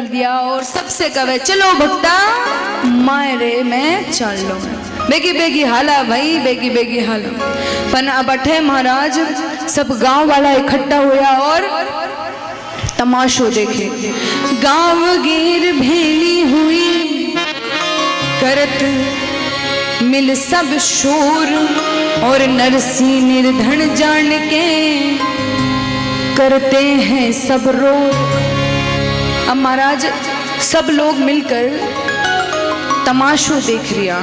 दिया और सबसे कहे चलो भक्ता मायरे में चल लो। बेगी बेगी हाला भाई, बेगी बेगी हाला। पर अब अठे महाराज सब गांव वाला इकट्ठा हुआ और तमाशो देखे। गांव गिर भेली हुई करत मिल सब शोर, और नरसी निर्धन जान के करते हैं सब रो। अब महाराज सब लोग मिलकर तमाशो देख रिया,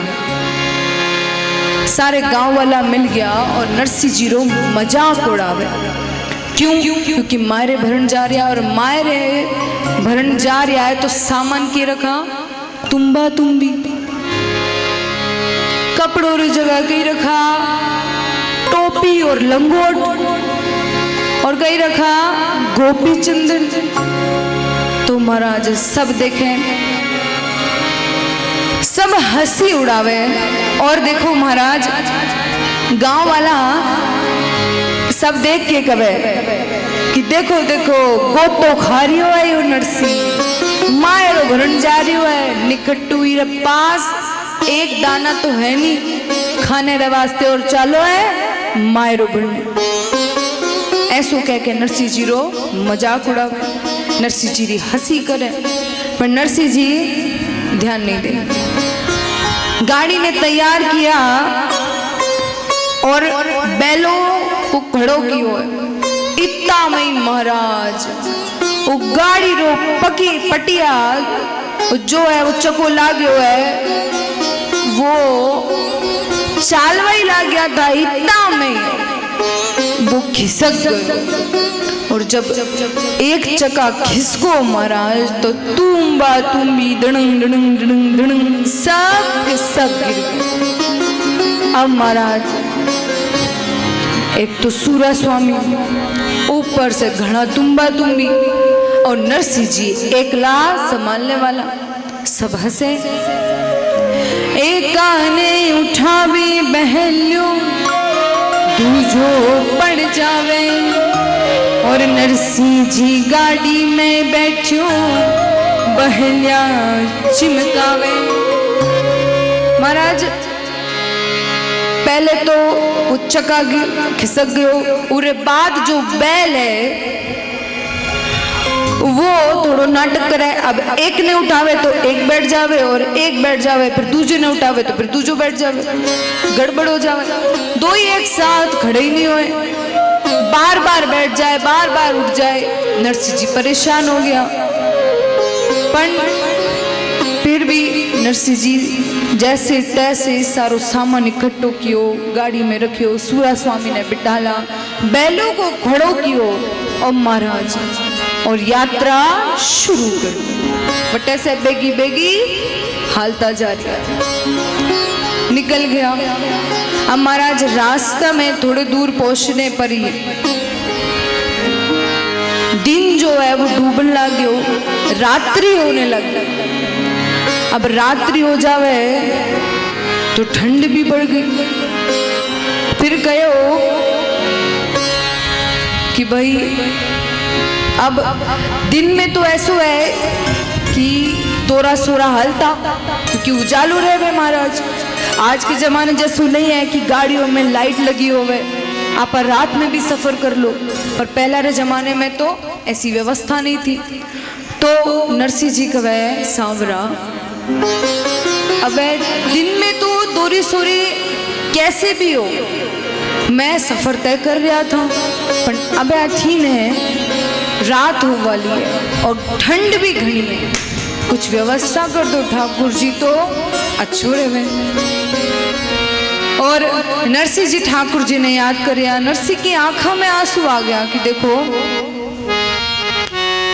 सारे गांव वाला मिल गया और नरसी जी रो मजाक उड़ावे। क्यों? क्योंकि मायरे भरन जा रहा, और मायरे भरन जा रहा है तो सामान की रखा तुम्बा तुम्बी, कपड़ों री जगह कहीं रखा टोपी और लंगोट, और कहीं रखा गोपी चंदन। तो महाराज सब देखें, सब हंसी उड़ावे। और देखो महाराज गांव वाला सब देख के कहे कि देखो देखो गोतो खा रियो है यो नरसी, मायरो भरन जा रियो है, निकट्टू रे पास एक दाना तो है नहीं खाने रे वास्ते, और चालो है मायरो भरने। ऐसो कह के नरसी जी रो मजाक उड़ावे। नरसी जी री हंसी करे, पर नरसी जी ध्यान नहीं दे। गाड़ी ने तैयार किया और बैलों को खड़ो कियो है। इतना में महाराज वो गाड़ी रो पकी पटिया जो है वो चको लागो है, वो चालवा ही लाग गया था। इतना में वो खिसक गई, और जब एक चका खिसको महाराज तो तुम्बा तुम्बी दड़ंग दड़ंग दड़ंग दड़ंग सब गिर गए। अब महाराज एक तो सूरा स्वामी, ऊपर से घना तुम्बा तुम्बी, और नरसी जी एकला संभालने वाला। सब हंसे। एक आने उठावी बहल्यो दूजो पड़ जावे, और नरसी जी गाड़ी में बैठो बहलिया चिमकावे। महाराज पहले तो वो चका खिसक गयो, उरे बाद जो बैल है वो थोड़ो नाटक करे। अब एक ने उठावे तो एक बैठ जावे, और एक बैठ जावे फिर दूजे ने उठावे तो फिर दूजो बैठ जावे, गड़बड़ हो जावे। दो ही एक साथ खड़े ही नहीं होए, बार बार बैठ जाए, बार बार उठ जाए। नरसी जी परेशान हो गया, पर फिर भी नरसी जी जैसे तैसे सारो सामान इकट्ठो कियो, गाड़ी में रखियो। सूरा स्वामी ने बिठाला, बैलों को खड़ो कियो, और महाराज और यात्रा शुरू कर दी। बट ऐसे बेगी बेगी हालता जा रहा, निकल गया। अब महाराज रास्ता में थोड़े दूर पहुंचने पर ही दिन जो है वो डूबने लग गयो, रात्रि होने लग गई। अब रात्रि हो जावे तो ठंड भी बढ़ गई। फिर कहो कि भाई अब दिन में तो ऐसो है कि तोरा सोरा हलता, क्योंकि उजालू रहे महाराज। आज के जमाने जैसो नहीं है कि गाड़ियों में लाइट लगी होवे, आप रात में भी सफर कर लो, पर पहला रे जमाने में तो ऐसी व्यवस्था नहीं थी। तो नरसी जी कहे सांवरा, अबे दिन में तो दोरी सोरी कैसे भी हो, मैं सफर तय कर रहा था, पर अब अथीन है रात हो वाली है और ठंड भी घनी है, कुछ व्यवस्था कर दो ठाकुर जी तो अच्छो रहे। और नरसी जी ठाकुर जी ने याद कर, नरसी की आंखों में आंसू आ गया कि देखो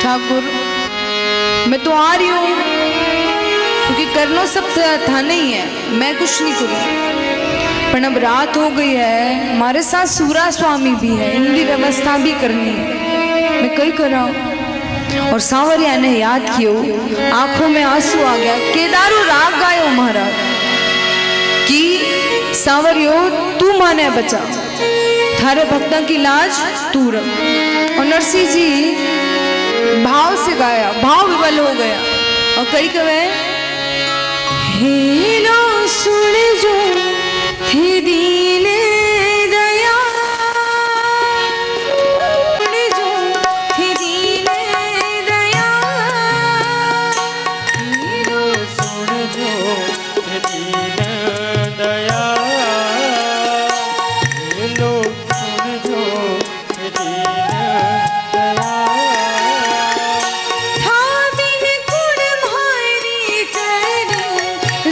ठाकुर मैं तो आ रही हूँ, क्योंकि करना सब था नहीं है, मैं कुछ नहीं करूँ, पर अब रात हो गई है, हमारे साथ सूरा स्वामी भी है, इनकी व्यवस्था भी करनी है, मैं कहीं कर रहा हूँ। और सांवरिया ने याद कियो, आंखों में आंसू आ गया, केदारू राग गायो महाराज कि सांवरियो तू माने बचा, थारे भक्तों की लाज तू रख। और नरसी जी भाव से गाया, भाव विवल हो गया। और कई कवे हेलो सुन जो थे दीन दया, सुन जो थे दीन दया, हेलो सुन जो थे दीन दया, हेलो सुन जो थे दीन दया। था बिन गुण भारी कर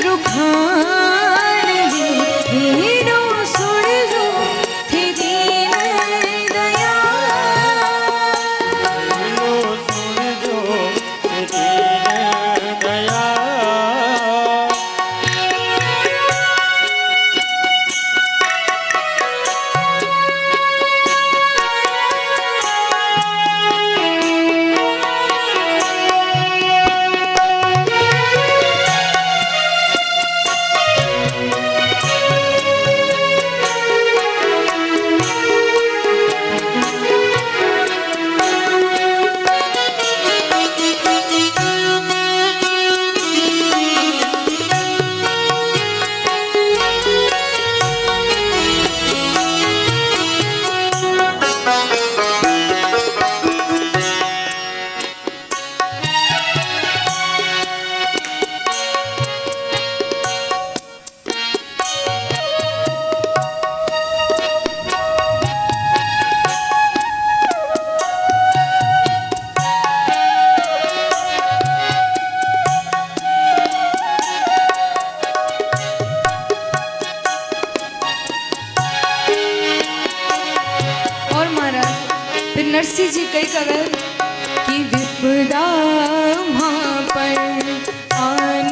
रुखान दी, हेलो सुन जो थे दीन दया। हेलो सुन जो थे दीन दया। फिर नरसिंह जी कई कवे कि विपदा वहाँ पर आन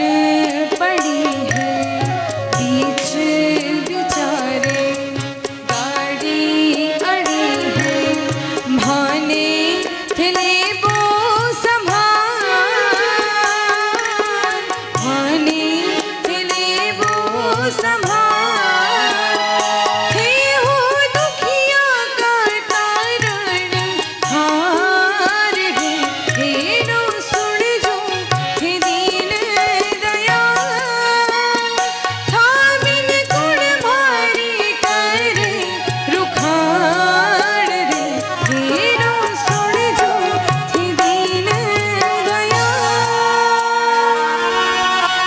पड़ी है, बीच बिचारे गाड़ी अड़ी है, भाने थिले वो संभाल, भाने थिले वो संभाल।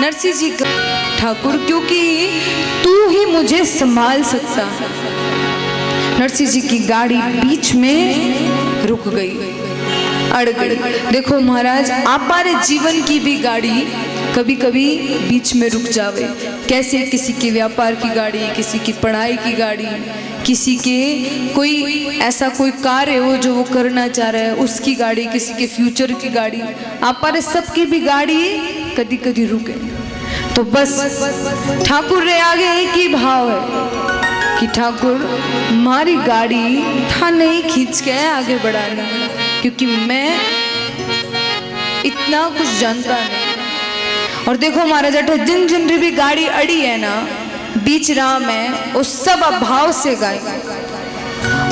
नरसिंह जी का ठाकुर क्योंकि तू ही मुझे संभाल सकता। नरसिंह जी की गाड़ी बीच में रुक गई, अड़ गई। देखो महाराज, हमारे जीवन की भी गाड़ी कभी कभी बीच में रुक जावे। कैसे? किसी के व्यापार की गाड़ी, किसी की पढ़ाई की गाड़ी, किसी के कोई ऐसा कोई कार्य हो जो वो करना चाह रहा है उसकी गाड़ी, किसी के फ्यूचर की गाड़ी, हमारे सबकी भी गाड़ी कदी कदी रुके। तो बस ठाकुर रे आगे एक ही भाव है कि ठाकुर हमारी गाड़ी था नहीं खींच के आगे बढ़ानी, क्योंकि मैं इतना कुछ जानता नहीं। और देखो महाराज अठे जिन जिन भी गाड़ी अड़ी है ना बीच राह में, उस सब अभाव से गाए।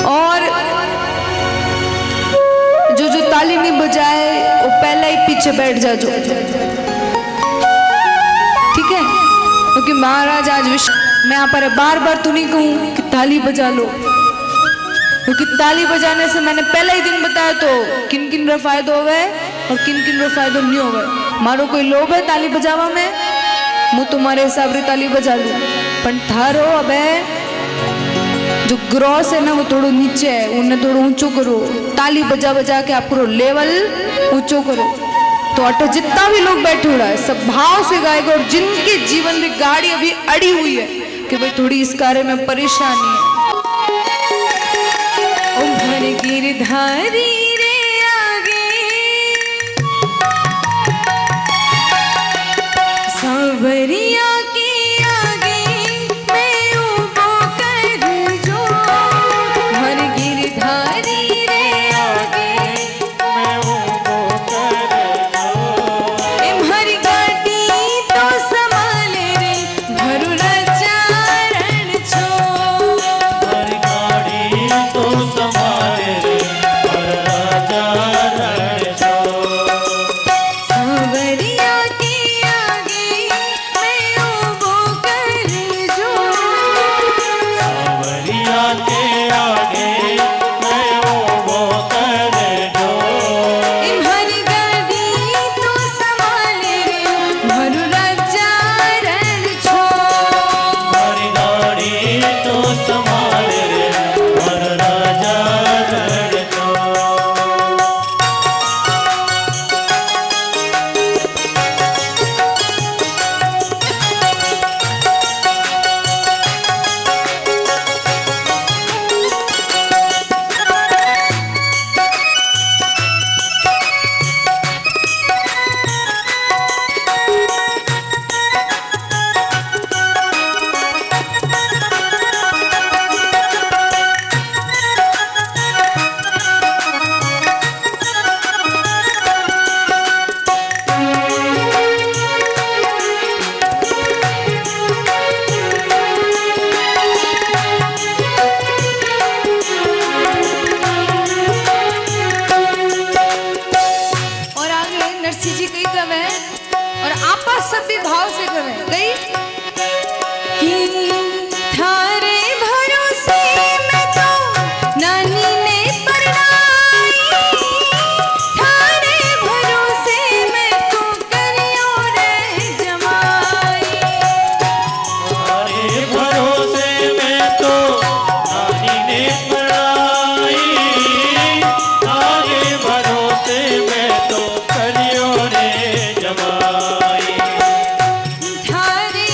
और जो जो ताली नहीं बजाए वो पहले ही पीछे बैठ जा जो, ठीक है? क्योंकि महाराज आज मैं यहाँ पर बार बार तो नहीं कहूँ कि ताली बजा लो, क्योंकि ताली बजाने से मैंने पहले ही दिन बताया तो किन किन रो फायदो होवे और किन किन रो फायदो नहीं होवे। मारो कोई लोभ है ताली बजावा में, मैं तुम्हारे हिसाब रे ताली बजा लूँ, पर थारो अबे जो ग्रॉस है ना वो थोड़ा नीचे है, उन्हें थोड़ा ऊंचो करो। ताली बजा बजा के आपको लेवल ऊंचो करो। तो अटे जितना भी लोग बैठे हुआ है सब भाव से गाएगा। और जिनके जीवन में गाड़ी अभी अड़ी हुई है कि भाई थोड़ी इस कार्य में परेशानी है, ओ भर गिरधारी रे आगे सांवरिया के आगे मैं उबो कर जो, भर गिरधारी रे आगे मैं उबो कर जो। ए भर गाड़ी तो संभाले रे भरु रचारण छो, हर गाड़ी तो संभाले रे भर मीनाक्षी जी कई कवे और आपा सब भी भाव से कवे कई कि थारे भरोसे मैं तो नानी ने परनाई, थारे भरोसे मैं तो करियो रे जमाई। तुम्हारे भरोसे में तो नानी ने पढ़ाई, तुम्हारे भरोसे में तो करियो रे जमाई। थारे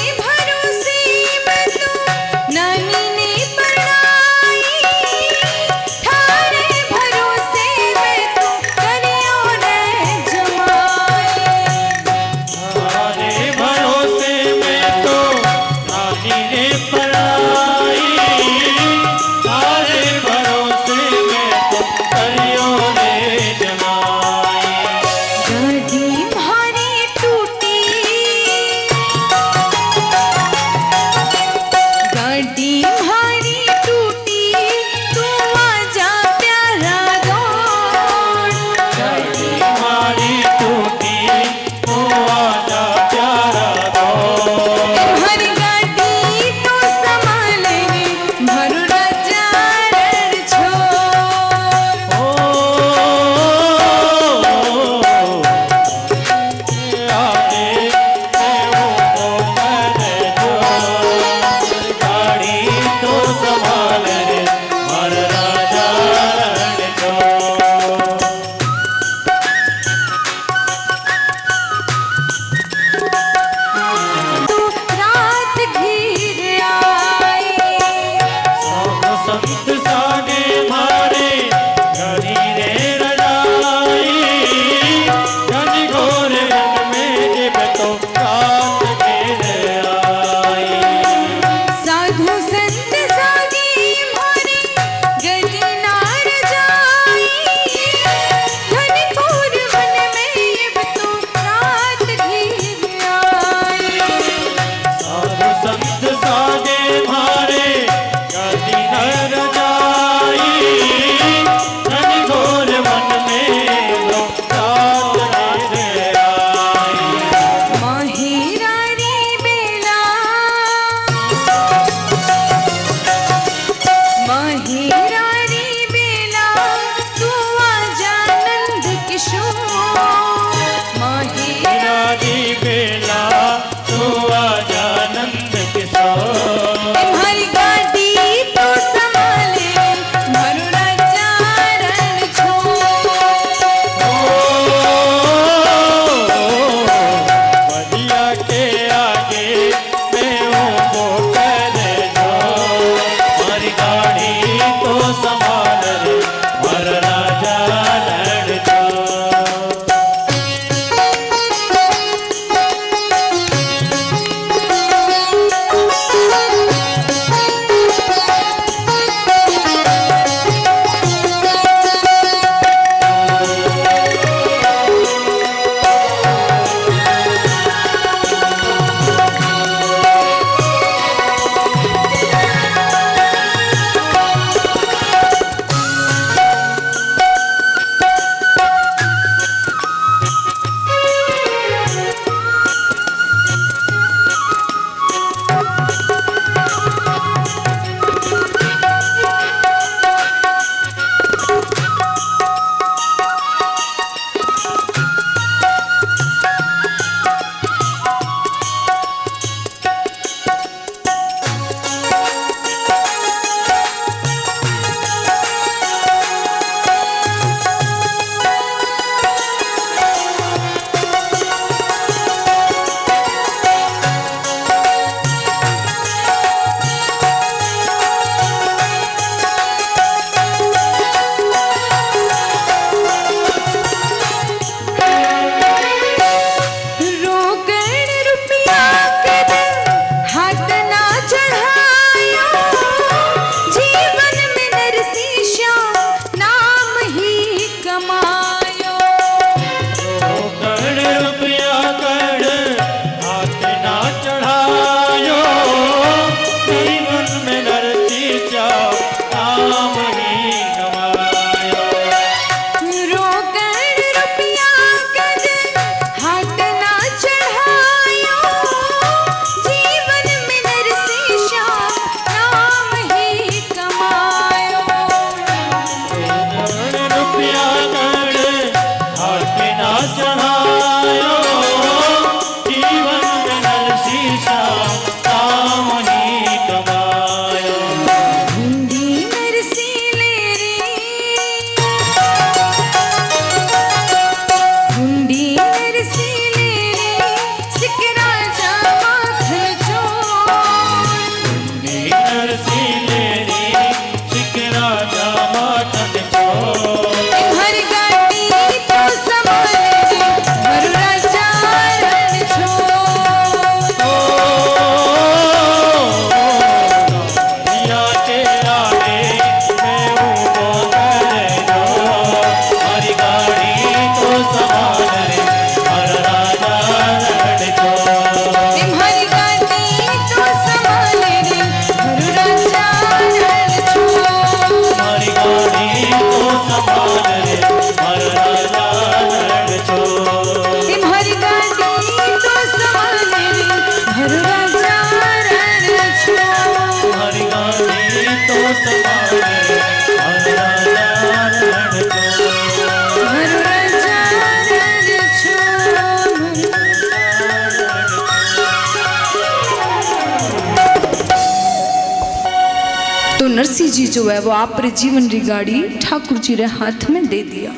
नरसिंह जी जो है वो आप रे जीवन री गाड़ी ठाकुर जी रे हाथ में दे दिया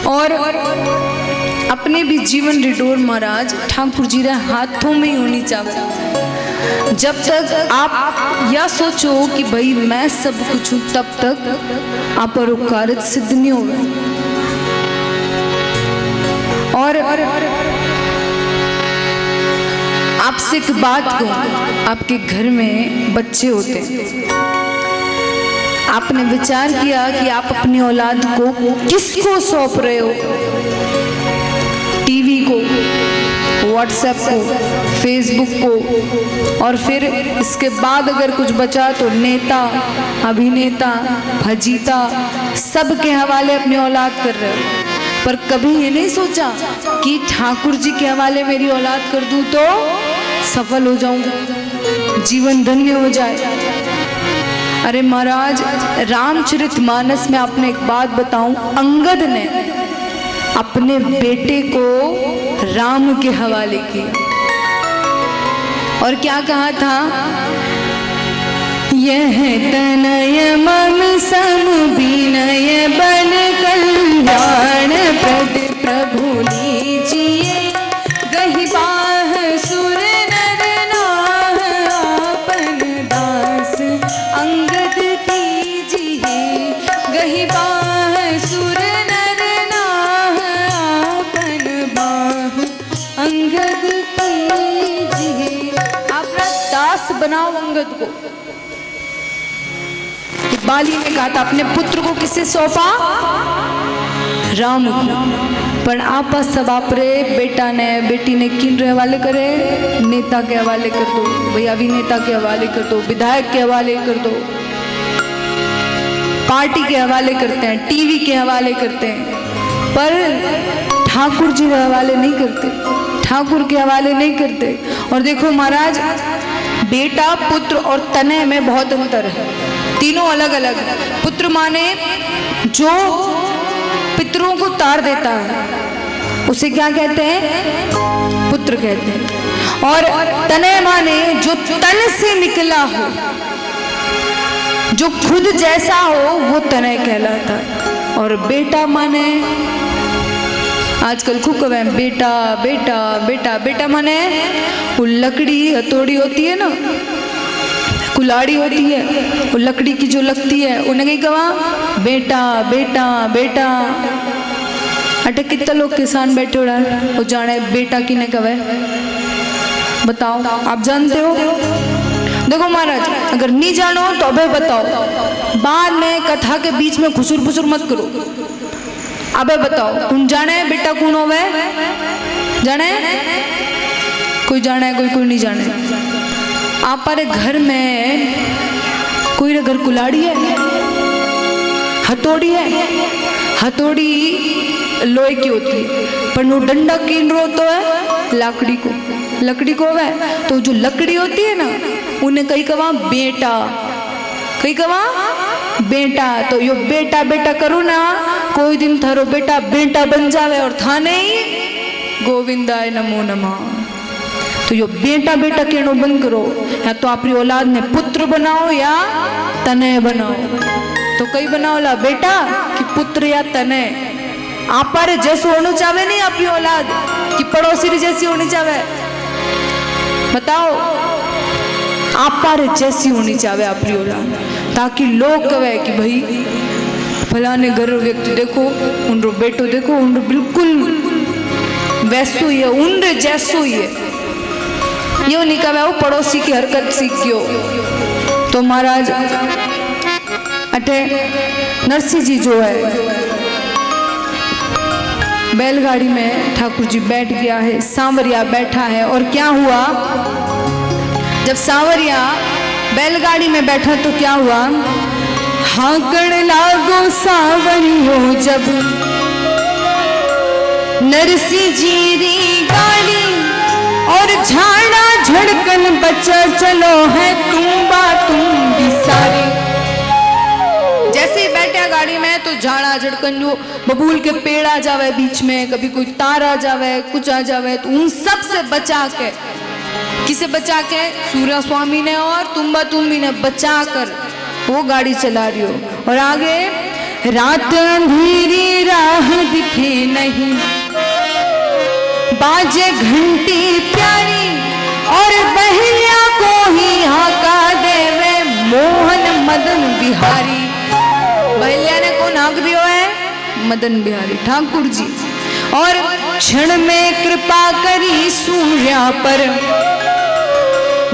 और अपने भी जीवन री डोर महाराज ठाकुर जी रे हाथों में ही होनी चाहिए। जब तक आप यह सोचो कि भाई मैं सब कुछ हूं तब तक आप पर कार्य सिद्ध नहीं होगा। और आपसे एक बात कहूं, आपके घर में बच्चे होते हैं, आपने विचार किया कि आप अपनी औलाद को किसको सौंप रहे हो? टीवी को, व्हाट्सएप को, फेसबुक को, और फिर इसके बाद अगर कुछ बचा तो नेता, अभिनेता, भजीता सबके हवाले अपनी औलाद कर रहे हो। पर कभी ये नहीं सोचा कि ठाकुर जी के हवाले मेरी औलाद कर दूं तो सफल हो जाऊं, जीवन धन्य हो जाए। अरे महाराज, रामचरितमानस में आपने एक बात बताऊं, अंगद ने अपने बेटे को राम के हवाले किया और क्या कहा था? यह तनय मम सम विनय बन कल्याण प्रद प्रभु लीजिए, गहि बाह सुर नर नाह आपन दास अंगद कीजिए, गहि बाह सुर नर नाह आपन बाह अंगद कीजिए। अपना दास बनाओ अंगद को। बाली ने कहा था अपने पुत्र को किससे सौंपा? राम को। पर आप सब आपरे बेटा ने बेटी ने किन रे हवाले करे? नेता के हवाले कर दो, भाई अभिनेता के हवाले कर दो, विधायक के हवाले कर दो, पार्टी के हवाले करते हैं, टीवी के हवाले करते हैं, पर ठाकुर जी के हवाले नहीं करते, ठाकुर के हवाले नहीं करते। और देखो महाराज, बेटा, पुत्र और तनय में बहुत अंतर है, तीनों अलग अलग है। पुत्र माने जो पितरों को तार देता है उसे क्या कहते हैं? पुत्र कहते हैं। और तनय माने जो तन से निकला हो, जो खुद जैसा हो, वो तनय कहलाता है। और बेटा माने आजकल खूब कहे बेटा बेटा बेटा बेटा, माने वो लकड़ी हथौड़ी होती है ना, कुल्हाड़ी होती है, वो लकड़ी की जो लगती है, उन्हें कहीं कहा बेटा बेटा बेटा। अटे कितने लोग किसान बैठे उड़ा वो जाने बेटा की ने कहे, बताओ आप जानते हो? देखो महाराज, अगर नहीं जानो तो अबे बताओ, बाद में कथा के बीच में खुसुर फुसुर मत करो। अबे बताओ, कौन जाने बेटा कौन होवे? जाने? कोई जाने है, कोई नहीं जाने। आप पारे घर में कोई घर कुल्हाड़ी है, हथौड़ी है, हथौड़ी लोहे की होती है, पर नो डंडा किन रो तो है लकड़ी को, लकड़ी को है। तो जो लकड़ी होती है ना, उन्हें कहीं कहा बेटा, कहीं कहा बेटा। तो यो बेटा बेटा करो ना, कोई दिन थारो बेटा बेटा बन जावे और था नहीं गोविंदाय नमो नमः। तो यो बेटा बेटा कहना बंद करो, या तो अपनी औलाद ने पुत्र बनाओ या तनय बनाओ। तो कई बनाओ ला बेटा कि पुत्र या तनय। आप पर जैसे होना चाहे नहीं अपनी औलाद कि पड़ोसी जैसी होनी चाहे, बताओ आप पर जैसी होनी चाहे अपनी औलाद, ताकि लोग कहे कि भाई फलाने घर व्यक्ति देखो, उन बेटो देखो, उन बिल्कुल वैसो ही है, उन जैसो ही है। यो नहीं कहा वो पड़ोसी की हरकत सीख गयो। तो महाराज अटे नरसिंह जी जो है बैलगाड़ी में ठाकुर जी बैठ गया है, सांवरिया बैठा है। और क्या हुआ, जब सांवरिया बैलगाड़ी में बैठा तो क्या हुआ? हाकड़ लागो सांवरियो जब नरसिंह जी री गाड़ी, और झाड़ा झड़कन बचा चलो है तुम बा तुम भी सारी। जैसे ही बैठा गाड़ी में तो झाड़ा झड़कन जो बबूल के पेड़ आ जावे बीच में, कभी कोई तार आ जावे, कुछ आ जावे, तो उन सब से बचा के, किसे बचा के? सूर्य स्वामी ने और तुम्बा तुम्बी ने बचा कर वो गाड़ी चला रही हो। और आगे रात अंधेरी राह दिखे नहीं, बाजे घंटी प्यारी और बहलिया को ही हाका देवे मोहन मदन बिहारी। बहलिया ने कौन हाक दियो है? मदन बिहारी ठाकुर जी। और क्षण में कृपा करी सूर्या पर,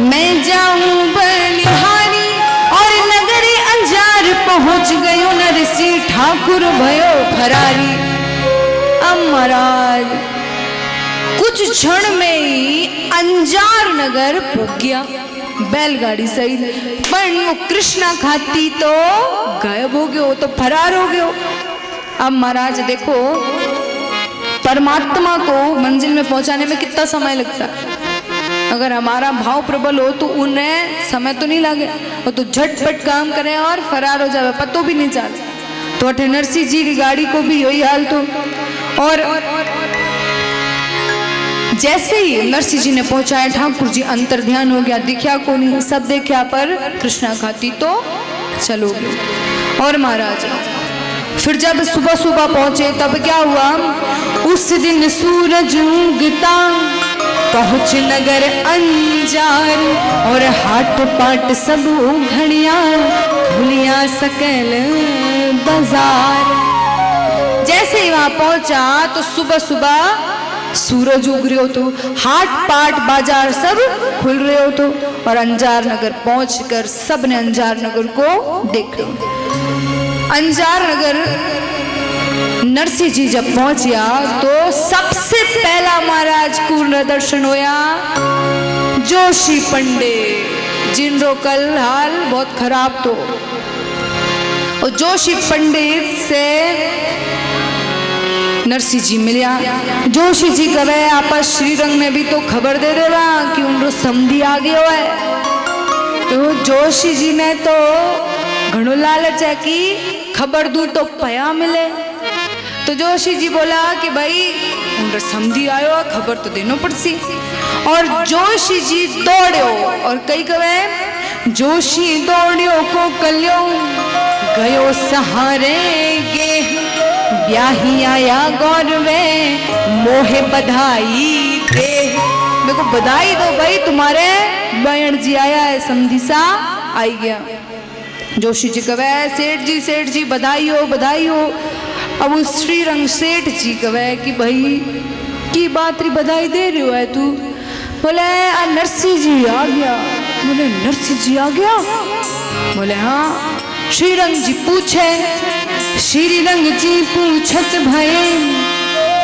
मैं जाऊं बलिहारी। और नगरी अंजार पहुंच गयो, नरसी ठाकुर भयो फरारी। अब महाराज कुछ क्षण में ही अंजार नगर पहुंच गया बैलगाड़ी सही, पर वो कृष्णा खाती तो गायब हो गयो, तो फरार हो गयो। अब महाराज देखो परमात्मा को मंजिल में पहुंचाने में कितना समय लगता है। अगर हमारा भाव प्रबल हो तो उन्हें समय तो नहीं लगे, वो तो झटपट काम करे और फरार हो जाए, पतो भी नहीं चलता। तो अठे नरसिंह जी की गाड़ी को भी यही हाल तो। और जैसे ही नरसिंह जी ने पहुंचाया, ठाकुर जी अंतर ध्यान हो गया, दिखा को नहीं, सब देखा पर कृष्णा खाती तो चलो गए। और महाराज फिर जब सुबह सुबह पहुंचे तब क्या हुआ, उस दिन सूरज उगता पहुंच नगर अंजार। और हाट पाट सब घड़िया खुलिया सकल बाजार। जैसे ही वहां पहुंचा तो सुबह सुबह सूरज उग रहे हो, तो हाट पाट बाजार सब खुल रहे हो, तो और अंजार नगर पहुंचकर सबने अंजार नगर को देखा। अंजार नगर नरसिंह जी जब पहुंचा तो सबसे पहला महाराज पूर्ण दर्शन होया जोशी पंडित, जिनको कल हाल बहुत खराब तो। और जोशी पंडित से नरसिंह जी मिलिया। जोशी जी कहे आप श्रीरंग में भी तो खबर दे देवा कि उनको समधी आ गयो है। तो जोशी जी ने तो घणो लालच है कि खबर दूं तो पया मिले। तो जोशी जी बोला कि भाई उनका समधी आयो, खबर तो देनो पड़सी। और जोशी जी दौड़ो और कई कहे जोशी दौड़ियो को कल्यो गयो सहारे गे, ब्याही आया गौरवे मोहे बधाई दे। मेरे को बधाई दो भाई, तुम्हारे बहन जी आया है, समधी सा आई गया। जोशी जी कहे सेठ जी बधाई हो बधाई हो। अब उस श्रीरंग सेठ जी कहे कि भाई की बात री बधाई दे रही हो है तू? बोले नरसिंह जी आ गया। बोले नरसिंह जी आ गया? बोले हाँ। श्रीरंग जी पूछे, श्रीरंग जी पूछत भये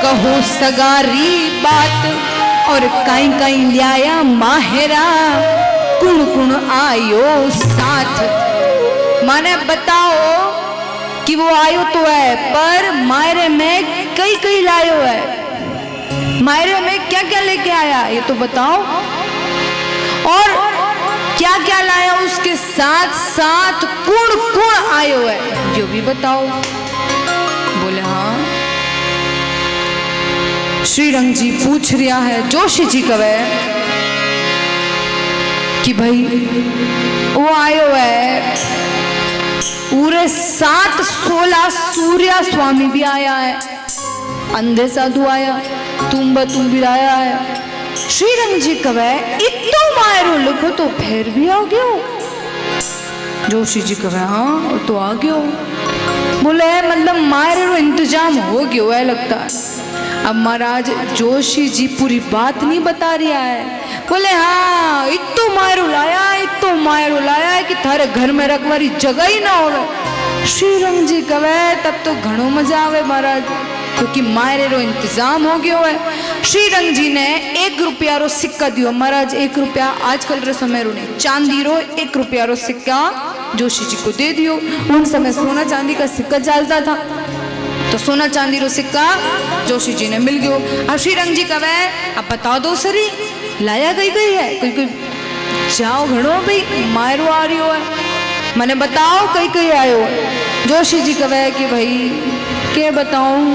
कहो सगारी बात, और काई काई लिया माहेरा कुण कुण आयो साथ। माने बताओ कि वो आयो तो है, पर मायरे में कई कई लायो है। मायरे में क्या क्या लेके आया ये तो बताओ, और क्या क्या लाया उसके साथ साथ कौन कौन आयो है ये भी बताओ। बोले हाँ। श्रीरंग जी पूछ रिया है। जोशी जी कहे कि भाई वो आयो है, पूरे 7-16 सूर्या स्वामी भी आया है, अंधे साधु आया, तुम भी आया है। श्रीरंग जी कहे इतो मायरो लिखो तो फिर भी आ गयो। जोशी जी कहे हाँ वो तो आ गयो। बोले मतलब मायरो इंतजाम हो गयो है लगता है। अब महाराज जोशी जी पूरी बात नहीं बता रिया है। बोले हाँ इतो मायरो लाया है कि थारे घर में रखवारी जगह ही ना होवे। श्रीरंग जी कहे तब तो घणो मजा आवे महाराज, क्योंकि मायरे रो इंतजाम हो गयो है। श्रीरंग जी ने 1 रुपया रो सिक्का दियो। महाराज 1 रुपया आजकल रो समय रो नहीं, चांदी रो 1 रुपया रो सिक्का जोशी जी को दे दियो। उन समय सोना चांदी का सिक्का चलता था, तो सोना चांदी रो सिक्का जोशी जी ने मिल गयो। अब श्रीरंग जी कहे अब बता दो सरी लाया गई है कोई जाओ घणो भाई मायरो आ रही है, मैंने बताओ कई आयो। जोशी जी कहे कि भाई के बताऊं,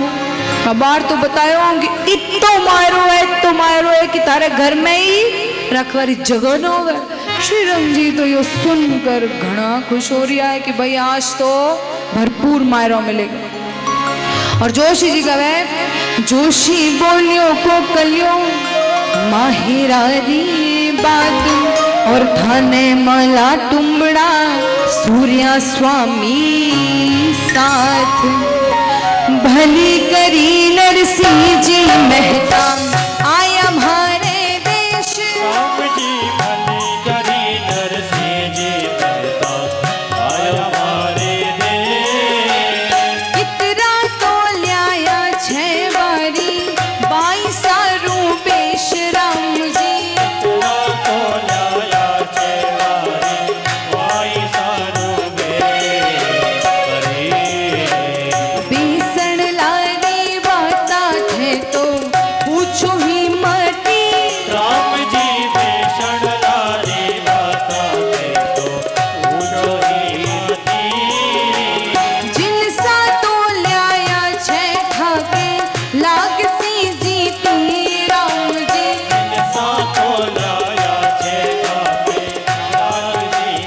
बार तो बतायो कि इतो मायरो है कि तारे घर में ही रखवारी जगह न होवे। श्री रंग जी तो यो सुनकर घना खुश हो रहा है कि भाई आज तो भरपूर मायरो मिलेगा। और जोशी जी कहे जोशी बोलियो को कलियो माहिरारी बात और थाने मला तुम्बड़ा सूर्या स्वामी साथ भली करी नरसिंह जी मेहता आया हमारे देश। राम जी भली करी नरसिंह जी मेहता आया हमारे देश। इतरा तो ल्याया 6 बारी 22 बेश राम जी। इतना तो लाया 6 बारी 22 बेसन लारी बाता थे तो पूछो ही मती। राम जी बेषण लारी बाता थे तो पूछो ही मती। जिनसा तो ल्याया 6 खाके लागती जीती राम जी। जिनसा तो लाया 6 खाके लागती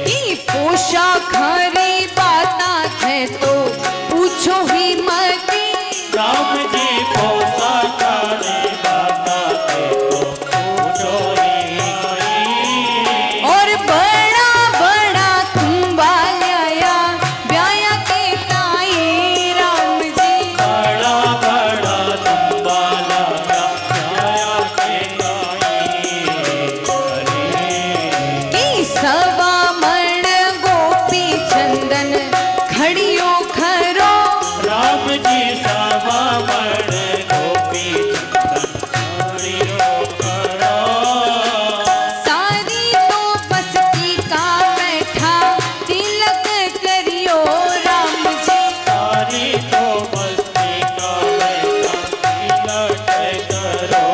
की पोशा खरी बाता थे तो पूछो ही मती। राम जी पोसा खाने बाता थे तो पूछो ही मती। और बड़ा बड़ा कुंभा ल्याया ब्याया के ताई राम जी। बड़ा बड़ा तुम्बा लाया छाया के गाई की सवा मण गोपी चंदन खड़ियो खरो। राम जी सभा मण गोपी चंदन हरियो करो। सारी तो बसती का बैठा तिलक करियो राम जी। सारी तो बस्ती का बैठा तिलक करो।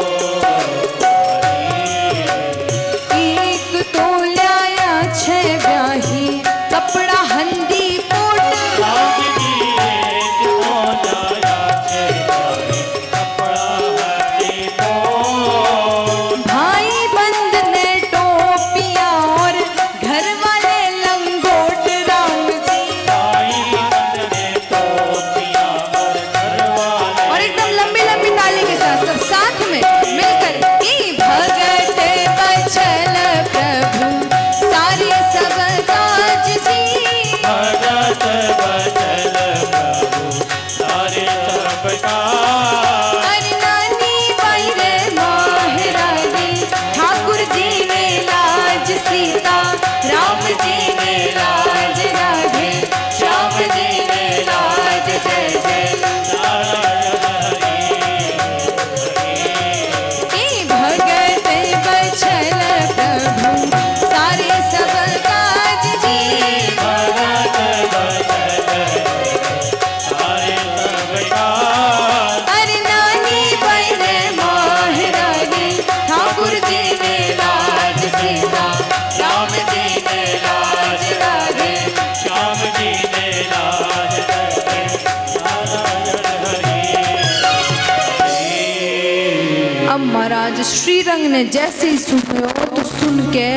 एक तो ल्याया 6 ब्याही कपड़ा हंदी पोट। राम जी एक तो लाया 6 बारी कपड़ा हंदी पोट। भाई बंद ने टोपिया और घर वाले लंगोट राम जी। भाई बंदने टोपियां और घरवाले। और एकदम लंबी लंबी ताली के साथ सब साथ में मिलकर ई भगत बचल प्रभु सारे सब काज जी। भगत बचल प्रभु सारे सब काज। अरे नानी बाई रे महारानी ठाकुर जी ने लाज सीता राम जी ने लाज राधे श्याम जी ने लाज जय जय। नारायण हरि ई भगत बचल प्रभु सारे सब काज जी। भगत बचल सारे सब काज। अरे नानी बाई रे महारानी ठाकुर जी ने लाज सीता राम जी ने लाज राधे। श्याम जी ने लाज रखे। नारायण हरि। अब महाराज श्रीरंग ने जैसे ही सुनो तो सुन के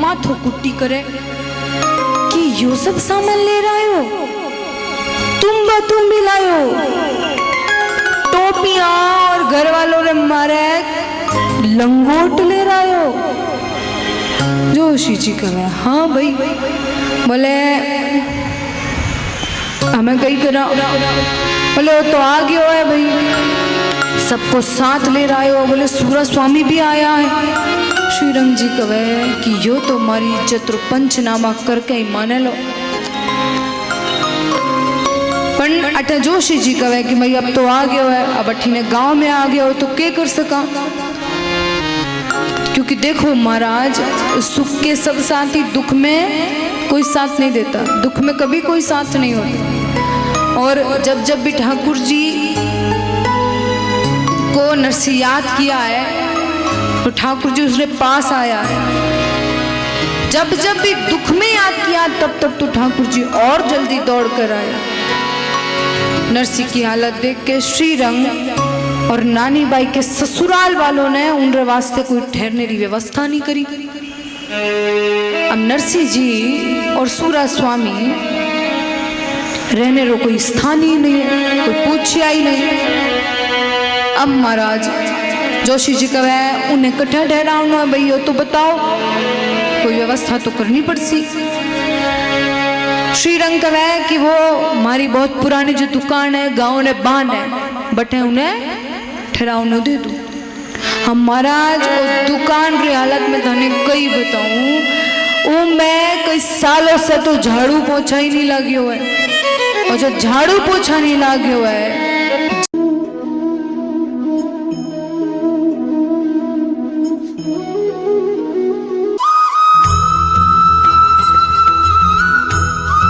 माथो कुट्टी करे कि यो सब सामान ले रहे हो तुम भी लायो। टोपियां और घर वालों ने मारे लंगोट ले रहे हो। जोशी जी कहे हाँ भाई। बोले हमें कहीं करा। बोले वो तो आ गया है भाई सबको साथ ले रहे हो। बोले सूरज स्वामी भी आया है। श्रीरंग जी कहे कि यो तो हमारी इज्जत रो पंचनामा करके ही माने लो। पर अटे जोशी जी कहे कि भाई अब तो आ गया है अब अठीने गांव में आ गया हो तो क्या कर सका। क्योंकि देखो महाराज सुख के सब साथी दुख में कोई साथ नहीं देता। दुख में कभी कोई साथ नहीं होता। और जब भी ठाकुर जी को नरसिंह याद किया है तो ठाकुर जी उसने पास आया है। जब भी दुख में याद किया तब तो ठाकुर जी और जल्दी दौड़ कर आया। नरसिंह की हालत देख के श्रीरंग और नानी बाई के ससुराल वालों ने उनके वास्ते कोई ठहरने की व्यवस्था नहीं करी। अब नरसिंह जी और सूरा स्वामी रहने रो कोई स्थान ही नहीं है, कोई पूछिया ही नहीं। अब महाराज जोशी जी कहे उन्हें कट्ठा ठहराना है भाई, तो बताओ कोई व्यवस्था तो करनी पड़सी। श्रीरंग कहे कि वो हमारी बहुत पुरानी जो दुकान है गाँव ने बान है, बटे उन्हें ठहराने दे दो। हम महाराज वो दुकान की हालत में थाने कई बताऊं, वो मैं कई सालों से तो झाड़ू पोछा ही नहीं लग्यो है, और जो झाड़ू पोछा नहीं लाग्यो है